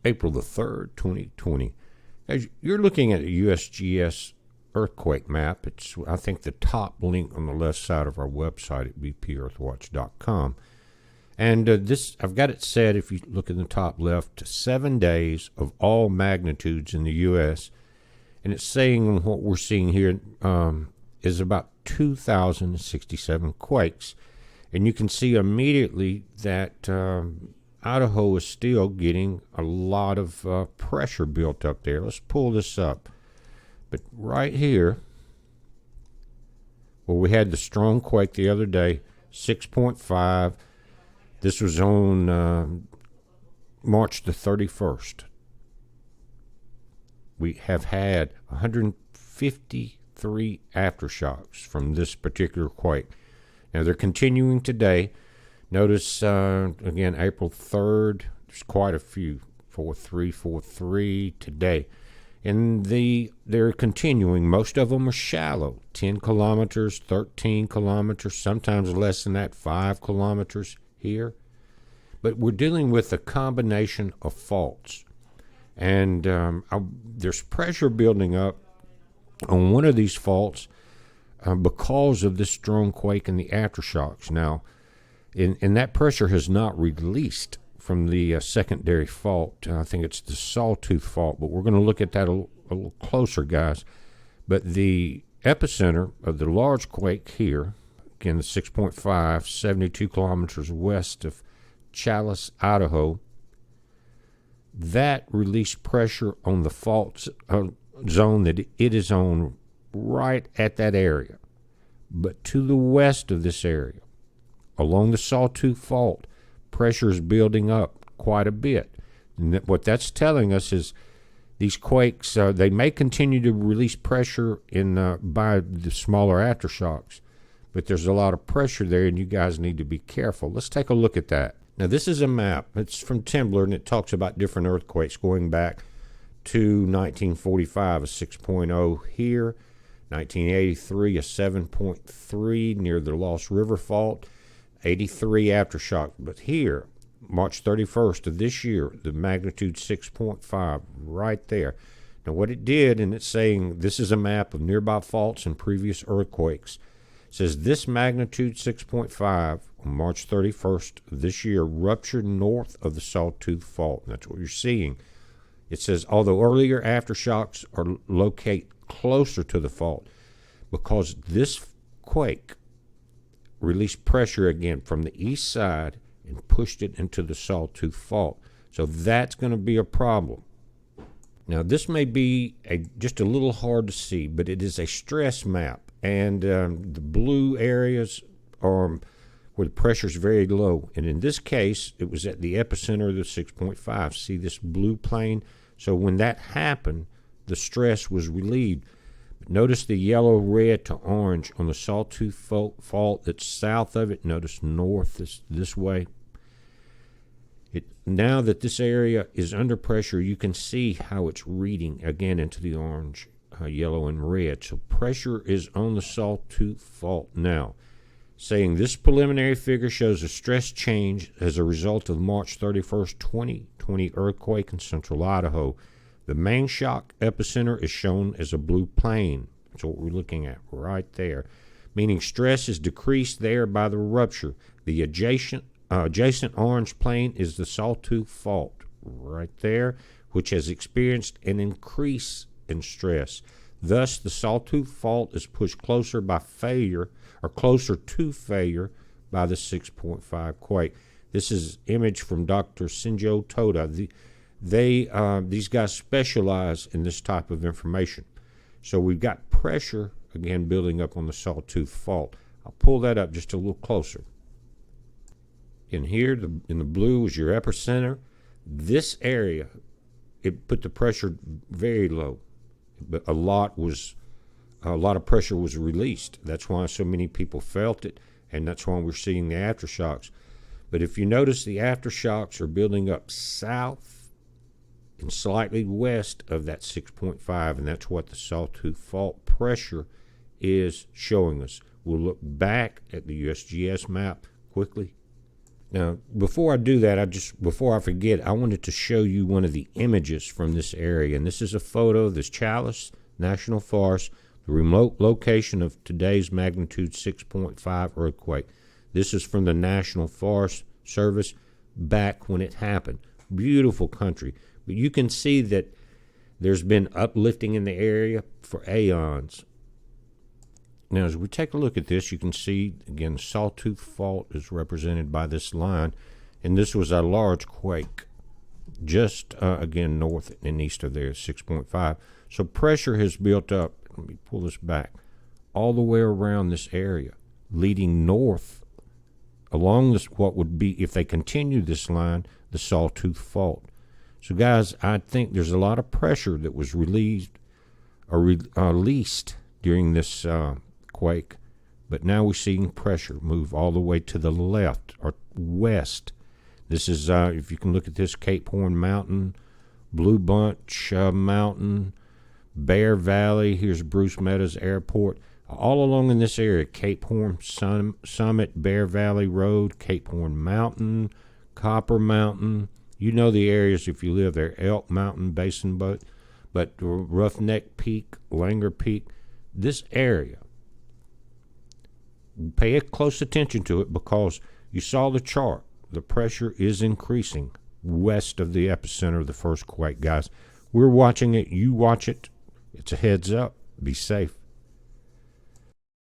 April the 3rd, 2020. As you're looking at a USGS earthquake map, it's, I think, the top link on the left side of our website at bpearthwatch.com. And this, I've got it set, if you look in the top left, to 7 days of all magnitudes in the U.S. And it's saying what we're seeing here is about 2,067 quakes. And you can see immediately that Idaho is still getting a lot of pressure built up there. Let's pull this up. But right here, where we had the strong quake the other day, 6.5. This was on March the 31st. We have had 153 aftershocks from this particular quake. Now, they're continuing today. Notice, again, April 3rd, there's quite a few, 4.3, 4.3 today. And they're continuing. Most of them are shallow, 10 kilometers, 13 kilometers, sometimes less than that, 5 kilometers here. But we're dealing with a combination of faults. And there's pressure building up on one of these faults because of this strong quake and the aftershocks. Now, and that pressure has not released from the secondary fault. I think it's the Sawtooth Fault, but we're going to look at that a little closer, guys. But the epicenter of the large quake here, again, the 6.5, 72 kilometers west of Challis, Idaho, that released pressure on the fault zone that it is on right at that area. But to the west of this area, along the Sawtooth Fault, pressure is building up quite a bit. And what that's telling us is these quakes, they may continue to release pressure by the smaller aftershocks, but there's a lot of pressure there, and you guys need to be careful. Let's take a look at that. Now, this is a map. It's from Timblr, and it talks about different earthquakes going back to 1945, a 6.0 here, 1983, a 7.3 near the Lost River Fault, 83 aftershock. But here, March 31st of this year, the magnitude 6.5 right there. Now, what it did, and it's saying this is a map of nearby faults and previous earthquakes, it says this magnitude 6.5 on March 31st of this year ruptured north of the Sawtooth Fault. And that's what you're seeing. It says, although earlier aftershocks are located closer to the fault, because this quake released pressure again from the east side and pushed it into the Sawtooth Fault. So that's going to be a problem. Now, this may be just a little hard to see, but it is a stress map. And the blue areas are where the pressure is very low. And in this case, it was at the epicenter of the 6.5. See this blue plane? So when that happened, the stress was relieved. But notice the yellow, red to orange on the Sawtooth Fault that's south of it. Notice north is this way. Now that this area is under pressure, you can see how it's reading again into the orange, yellow, and red. So pressure is on the Sawtooth Fault now. Saying this preliminary figure shows a stress change as a result of March 31st, 2020 earthquake in central Idaho. The main shock epicenter is shown as a blue plane. That's what we're looking at right there, meaning stress is decreased there by the rupture. The adjacent orange plane is the Sawtooth Fault right there, which has experienced an increase in stress. Thus, the Sawtooth Fault is pushed closer by failure, or closer to failure, by the 6.5 quake. This is image from Dr. Sinjo Toda. These guys specialize in this type of information. So we've got pressure, again, building up on the Sawtooth Fault. I'll pull that up just a little closer. In here, in the blue is your epicenter. This area, it put the pressure very low, but a lot of pressure was released. That's why so many people felt it, and that's why we're seeing the aftershocks. But if you notice, the aftershocks are building up south and slightly west of that 6.5, and that's what the Sawtooth Fault pressure is showing us. We'll look back at the USGS map quickly. Now, before I do that, before I forget, I wanted to show you one of the images from this area. And this is a photo of this Chalice National Forest, the remote location of today's magnitude 6.5 earthquake. This is from the National Forest Service back when it happened. Beautiful country. But you can see that there's been uplifting in the area for aeons. Now, as we take a look at this, you can see, again, the Sawtooth Fault is represented by this line. And this was a large quake just, again, north and east of there, 6.5. So pressure has built up. Let me pull this back. All the way around this area, leading north along this, what would be, if they continue this line, the Sawtooth Fault. So, guys, I think there's a lot of pressure that was released during this quake, but now we're seeing pressure move all the way to the left or west. This is, if you can look at this, Cape Horn Mountain, Blue Bunch Mountain, Bear Valley. Here's Bruce Meadows Airport. All along in this area, Cape Horn Summit, Bear Valley Road, Cape Horn Mountain, Copper Mountain. You know the areas if you live there. Elk Mountain, Basin Boat, but Roughneck Peak, Langer Peak. This area, pay close attention to it because you saw the chart. The pressure is increasing west of the epicenter of the first quake, guys. We're watching it. You watch it. It's a heads up. Be safe.